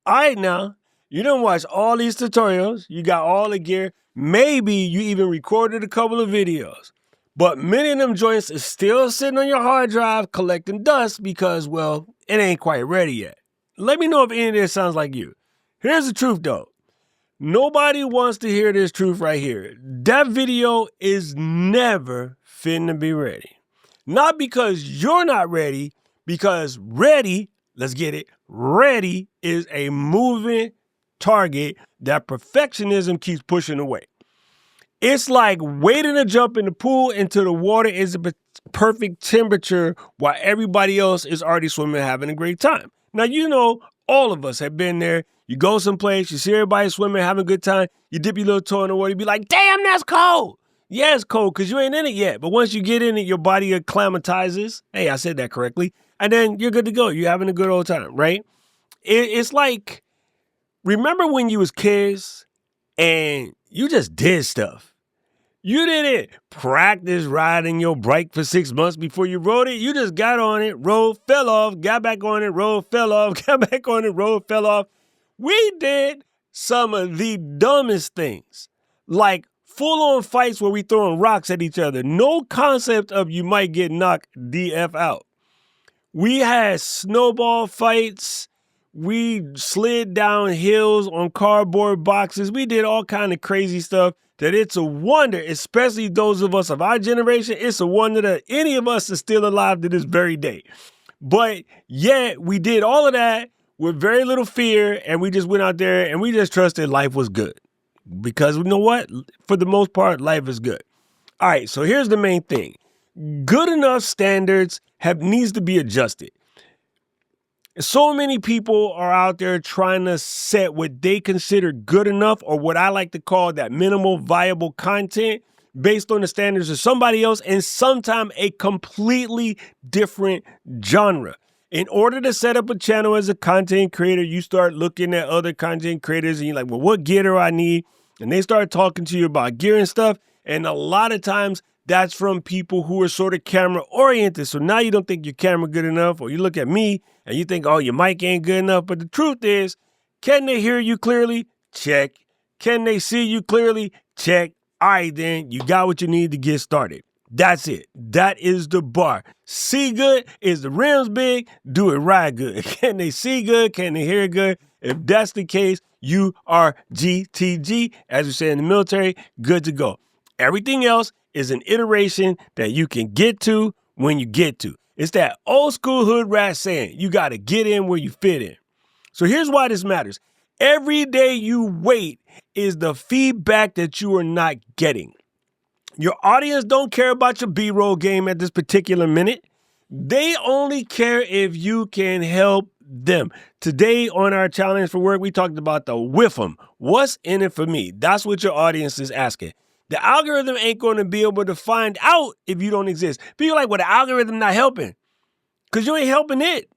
All right, now, you done watched all these tutorials. You got all the gear. Maybe you even recorded a couple of videos. But many of them joints is still sitting on your hard drive collecting dust because, well, it ain't quite ready yet. Let me know if any of this sounds like you. Here's the truth, though. Nobody wants to hear this truth right here. That video is never finna be ready. Not because you're not ready, because ready, let's get it, ready is a moving target that perfectionism keeps pushing away. It's like waiting to jump in the pool until the water is a perfect temperature while everybody else is already swimming having a great time. Now, you know, all of us have been there. You go someplace, you see everybody swimming, having a good time, you dip your little toe in the water, you be like, damn, that's cold. Yeah, it's cold because you ain't in it yet. But once you get in it, your body acclimatizes. Hey, I said that correctly. And then you're good to go. You're having a good old time, right? It's like, remember when you was kids and you just did stuff? You didn't practice riding your bike for 6 months before you rode it. You just got on it, rode, fell off, got back on it, rode, fell off, got back on it, rode, fell off. We did some of the dumbest things, like full-on fights where we throwing rocks at each other. No concept of you might get knocked the F out. We had snowball fights. We slid down hills on cardboard boxes. We did all kind of crazy stuff that it's a wonder, especially those of us of our generation, it's a wonder that any of us is still alive to this very day. But yet we did all of that with very little fear, and we just went out there and we just trusted life was good. Because you know what? For the most part, life is good. All right, so here's the main thing. Good enough standards needs to be adjusted. So many people are out there trying to set what they consider good enough, or what I like to call that minimal viable content, based on the standards of somebody else and sometimes a completely different genre. In order to set up a channel as a content creator, you start looking at other content creators and you're like, well, what gear do I need? And they start talking to you about gear and stuff. And a lot of times that's from people who are sort of camera oriented. So now you don't think your camera good enough, or you look at me and you think, oh, your mic ain't good enough. But the truth is, can they hear you clearly? Check. Can they see you clearly? Check. All right, then you got what you need to get started. That's it. That is the bar. See good? Is the rims big? Do it right good. Can they see good? Can they hear good? If that's the case, you are GTG, as we say in the military, good to go. Everything else is an iteration that you can get to when you get to. It's that old school hood rat saying, you got to get in where you fit in. So here's why this matters. Every day you wait is the feedback that you are not getting. Your audience don't care about your B-roll game at this particular minute. They only care if you can help them. Today on our challenge for work, we talked about the with 'em. What's in it for me? That's what your audience is asking. The algorithm ain't going to be able to find out if you don't exist. People are like, well, the algorithm not helping. Because you ain't helping it.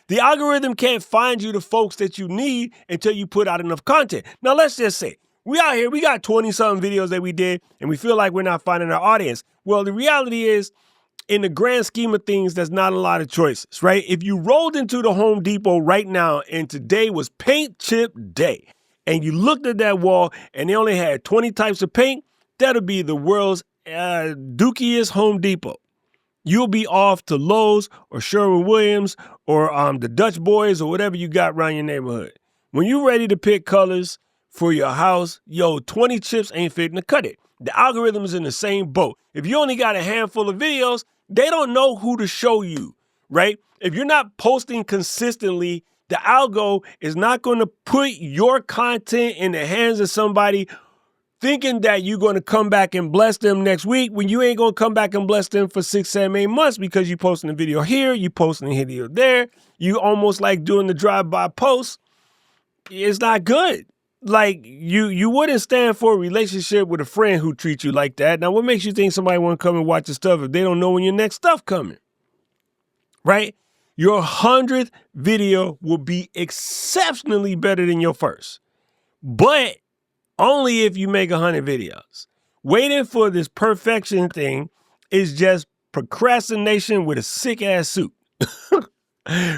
The algorithm can't find you the folks that you need until you put out enough content. Now, let's just say, we out here, we got 20-something videos that we did, and we feel like we're not finding our audience. Well, the reality is, in the grand scheme of things, there's not a lot of choices, right? If you rolled into the Home Depot right now, and today was paint chip day, and you looked at that wall, and they only had 20 types of paint, that'll be the world's dookiest Home Depot. You'll be off to Lowe's or Sherwin-Williams or the Dutch Boys or whatever you got around your neighborhood. When you're ready to pick colors for your house, 20 chips ain't fitting to cut it. The algorithm is in the same boat. If you only got a handful of videos, they don't know who to show you, right? If you're not posting consistently, the algo is not going to put your content in the hands of somebody thinking that you're going to come back and bless them next week when you ain't going to come back and bless them for 6, 7, 8 months because you posting a video here, you posting a video there. You almost like doing the drive-by post. It's not good. Like you wouldn't stand for a relationship with a friend who treats you like that. Now, what makes you think somebody want to come and watch your stuff if they don't know when your next stuff coming? Right? Your 100th video will be exceptionally better than your first, but only if you make 100 videos. Waiting for this perfection thing is just procrastination with a sick ass suit.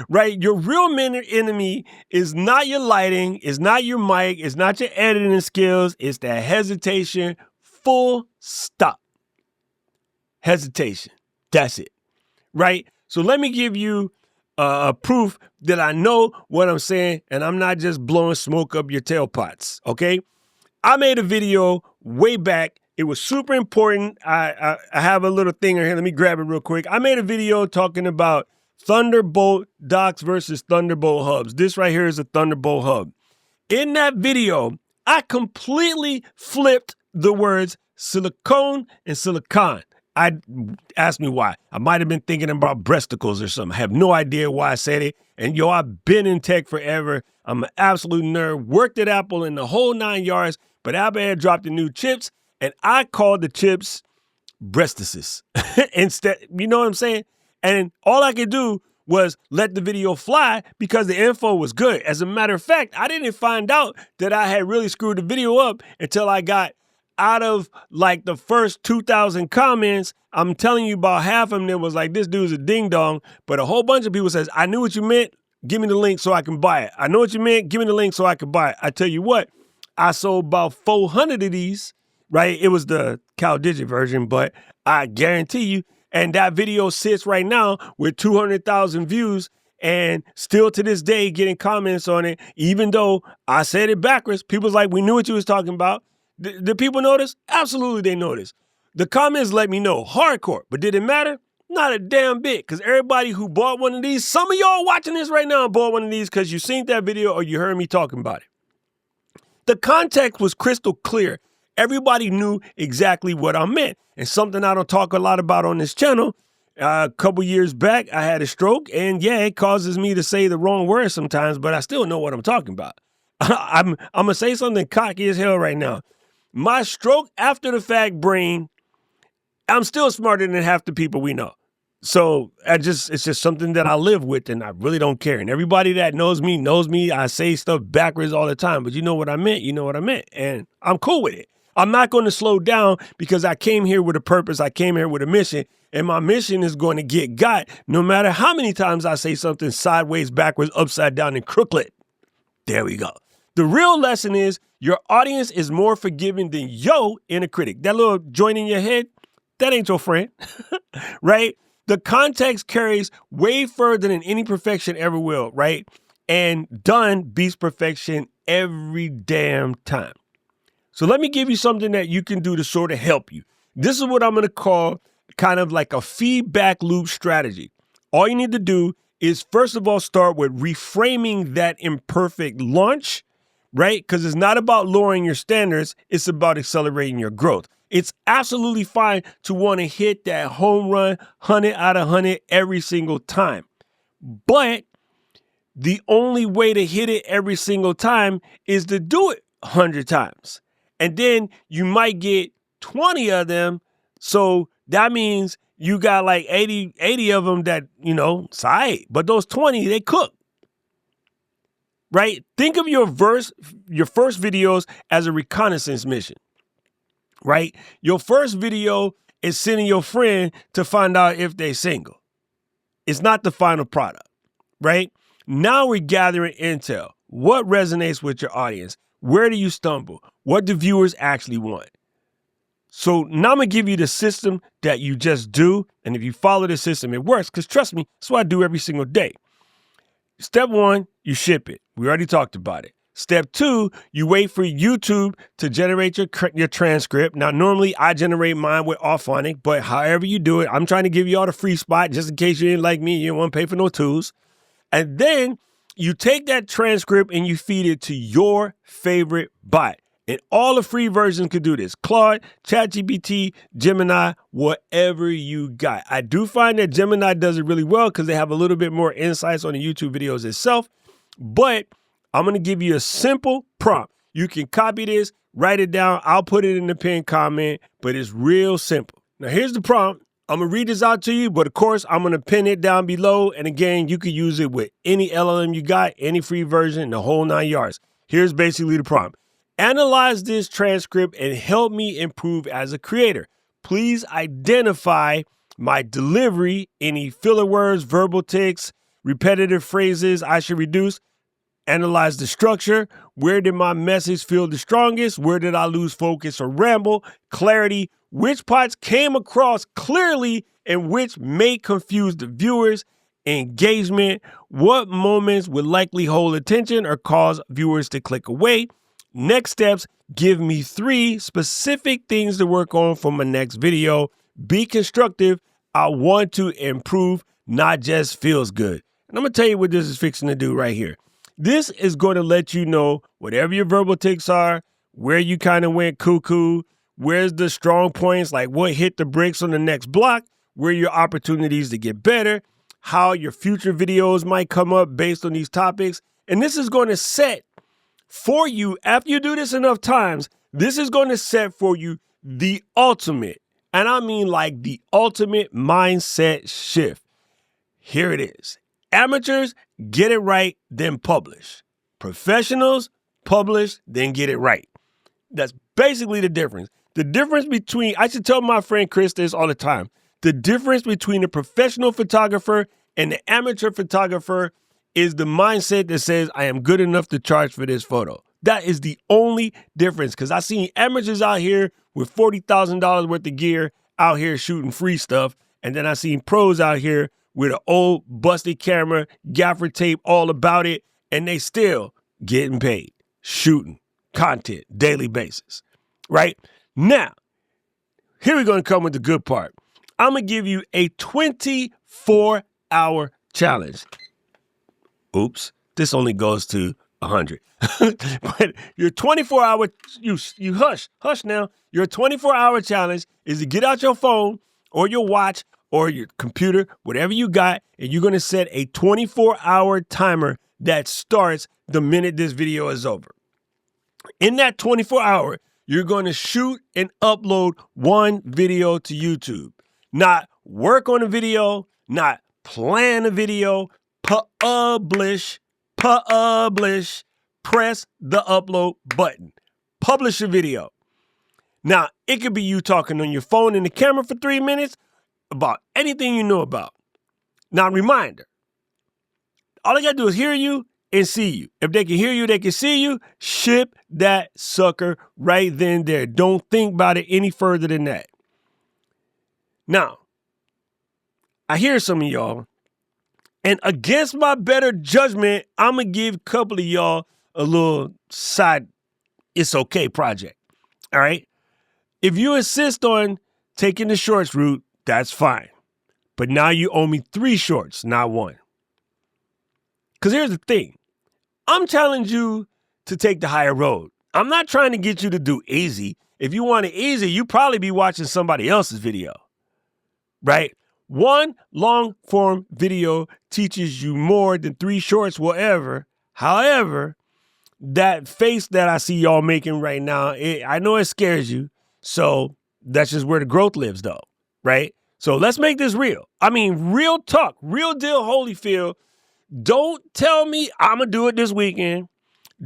Right? Your real enemy is not your lighting, it's not your mic, it's not your editing skills, it's that hesitation. Full stop. Hesitation. That's it. Right? So let me give you a proof that I know what I'm saying and I'm not just blowing smoke up your tailpots. Okay? I made a video way back. It was super important. I have a little thing here. Let me grab it real quick. I made a video talking about Thunderbolt docks versus Thunderbolt hubs. This right here is a Thunderbolt hub. In that video, I completely flipped the words silicone and silicon. Ask me why. I might have been thinking about breasticles or something. I have no idea why I said it. And yo, I've been in tech forever. I'm an absolute nerd. Worked at Apple in the whole 9 yards, but Apple had dropped the new chips, and I called the chips breastises instead. You know what I'm saying? And all I could do was let the video fly because the info was good. As a matter of fact, I didn't find out that I had really screwed the video up until I got out of like the first 2,000 comments. I'm telling you, about half of them that was like, this dude's a ding dong. But a whole bunch of people says, I knew what you meant. Give me the link so I can buy it. I know what you meant. Give me the link so I can buy it. I tell you what, I sold about 400 of these, right? It was the CalDigit version, but I guarantee you, and that video sits right now with 200,000 views and still to this day getting comments on it, even though I said it backwards. People's like, we knew what you was talking about. Did people notice? Absolutely, they noticed. The comments let me know, hardcore. But did it matter? Not a damn bit, because everybody who bought one of these, some of y'all watching this right now bought one of these because you seen that video or you heard me talking about it. The context was crystal clear. Everybody knew exactly what I meant. And something I don't talk a lot about on this channel, a couple years back, I had a stroke, and yeah, it causes me to say the wrong word sometimes, but I still know what I'm talking about. I'm going to say something cocky as hell right now. My stroke after the fact brain, I'm still smarter than half the people we know. So it's just something that I live with, and I really don't care. And everybody that knows me. I say stuff backwards all the time, but you know what I meant. You know what I meant. And I'm cool with it. I'm not going to slow down because I came here with a purpose. I came here with a mission, and my mission is going to get got no matter how many times I say something sideways, backwards, upside down, and crooked. There we go. The real lesson is your audience is more forgiving than yo inner critic. That little joint in your head, that ain't your friend, right? The context carries way further than any perfection ever will, right? And done beats perfection every damn time. So let me give you something that you can do to sort of help you. This is what I'm going to call kind of like a feedback loop strategy. All you need to do is, first of all, start with reframing that imperfect launch, right? Because it's not about lowering your standards. It's about accelerating your growth. It's absolutely fine to want to hit that home run 100 out of 100 every single time. But the only way to hit it every single time is to do it 100 times. And then you might get 20 of them. So that means you got like 80 of them that, it's all right. But those 20, they cook. Right? Think of your first videos as a reconnaissance mission. Right? Your first video is sending your friend to find out if they're single. It's not the final product, right? Now we're gathering intel. What resonates with your audience? Where do you stumble? What do viewers actually want? So now I'm going to give you the system that you just do. And if you follow the system, it works. Because trust me, that's what I do every single day. Step 1, you ship it. We already talked about it. Step 2, you wait for YouTube to generate your transcript. Now, normally I generate mine with Auphonic, but however you do it, I'm trying to give you all the free spot just in case you didn't like me. You don't want to pay for no tools. And then you take that transcript and you feed it to your favorite bot. And all the free versions can do this. Claude, ChatGPT, Gemini, whatever you got. I do find that Gemini does it really well because they have a little bit more insights on the YouTube videos itself. But I'm going to give you a simple prompt. You can copy this, write it down. I'll put it in the pinned comment, but it's real simple. Now, here's the prompt. I'm going to read this out to you, but of course, I'm going to pin it down below. And again, you can use it with any LLM you got, any free version, the whole 9 yards. Here's basically the prompt. Analyze this transcript and help me improve as a creator. Please identify my delivery, any filler words, verbal tics, repetitive phrases I should reduce, analyze the structure, where did my message feel the strongest, where did I lose focus or ramble, clarity, which parts came across clearly and which may confuse the viewers, engagement, what moments would likely hold attention or cause viewers to click away. Next steps, give me 3 specific things to work on for my next video. Be constructive. I want to improve, not just feels good. And I'm going to tell you what this is fixing to do right here. This is going to let you know whatever your verbal tics are, where you kind of went cuckoo, where's the strong points, like what hit the brakes on the next block, where your opportunities to get better, how your future videos might come up based on these topics. And this is going to set for you, after you do this enough times, this is going to set for you the ultimate, and I mean like the ultimate mindset shift. Here it is. Amateurs, get it right, then publish. Professionals, publish, then get it right. That's basically the difference. The difference between, I should tell my friend Chris this all the time, the difference between a professional photographer and the amateur photographer is the mindset that says, I am good enough to charge for this photo. That is the only difference, because I seen amateurs out here with $40,000 worth of gear out here shooting free stuff, and then I seen pros out here with an old busted camera, gaffer tape, all about it, and they still getting paid, shooting content daily basis, right? Now, here we're going to come with the good part. I'm going to give you a 24-hour challenge. Oops, this only goes to 100. But your 24-hour, you hush now. Your 24-hour challenge is to get out your phone or your watch or your computer, whatever you got, and you're going to set a 24-hour timer that starts the minute this video is over. In that 24-hour, you're going to shoot and upload 1 video to YouTube. Not work on a video, not plan a video, publish, press the upload button, publish a video. Now, it could be you talking on your phone in the camera for 3 minutes about anything you know about. Now, reminder, all they got to do is hear you and see you. If they can hear you, they can see you. Ship that sucker right then and there. Don't think about it any further than that. Now, I hear some of y'all, and against my better judgment, I'm going to give a couple of y'all a little side, it's okay project. All right? If you insist on taking the shorts route, that's fine. But now you owe me 3 shorts, not 1. Because here's the thing. I'm challenging you to take the higher road. I'm not trying to get you to do easy. If you want it easy, you probably be watching somebody else's video, right? 1 long form video teaches you more than 3 shorts will ever. However, that face that I see y'all making right now, I know it scares you. So that's just where the growth lives though, right? So let's make this real. I mean, real talk, real deal Holyfield. Don't tell me I'm going to do it this weekend.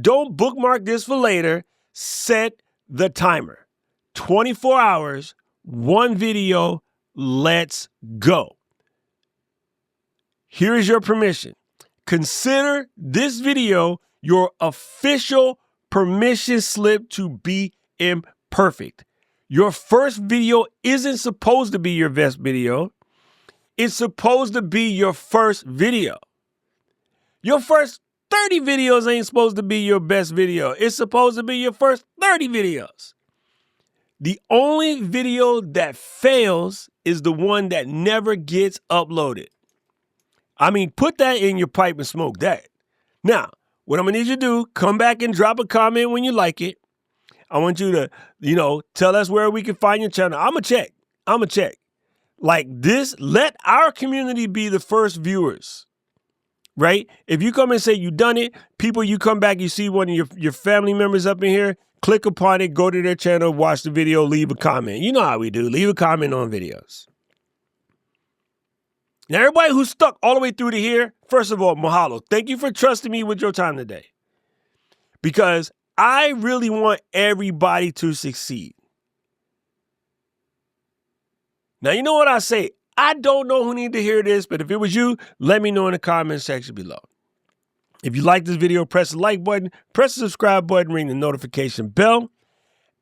Don't bookmark this for later. Set the timer. 24 hours, 1 video, let's go. Here is your permission. Consider this video your official permission slip to be imperfect. Your first video isn't supposed to be your best video. It's supposed to be your first video. Your first 30 videos ain't supposed to be your best video. It's supposed to be your first 30 videos. The only video that fails is the one that never gets uploaded. I mean, put that in your pipe and smoke that. Now, what I'm going to need you to do, come back and drop a comment when you like it. I want you to, tell us where we can find your channel. I'm going to check. Like this, let our community be the first viewers, right? If you come and say you done it, people, you come back, you see one of your family members up in here, click upon it, go to their channel, watch the video, leave a comment. You know how we do. Leave a comment on videos. Now, everybody who's stuck all the way through to here, first of all, mahalo. Thank you for trusting me with your time today. Because I really want everybody to succeed. Now, you know what I say? I don't know who need to hear this, but if it was you, let me know in the comment section below. If you like this video, press the like button, press the subscribe button, ring the notification bell.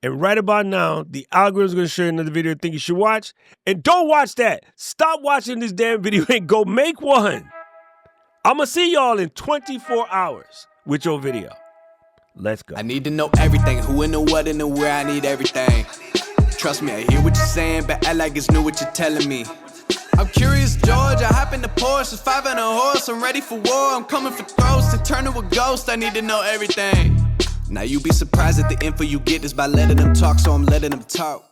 And right about now, the algorithm is going to show you another video you think you should watch. And don't watch that. Stop watching this damn video and go make one. I'm going to see y'all in 24 hours with your video. Let's go. I need to know everything. Who and the what and the where. I need everything. Trust me, I hear what you're saying, but act like it's new what you're telling me. I'm curious, George. I hop in the Porsche. It's 5 and a horse. I'm ready for war. I'm coming for throats. To turn to a ghost. I need to know everything. Now you be surprised at the info you get is by letting them talk, so I'm letting them talk.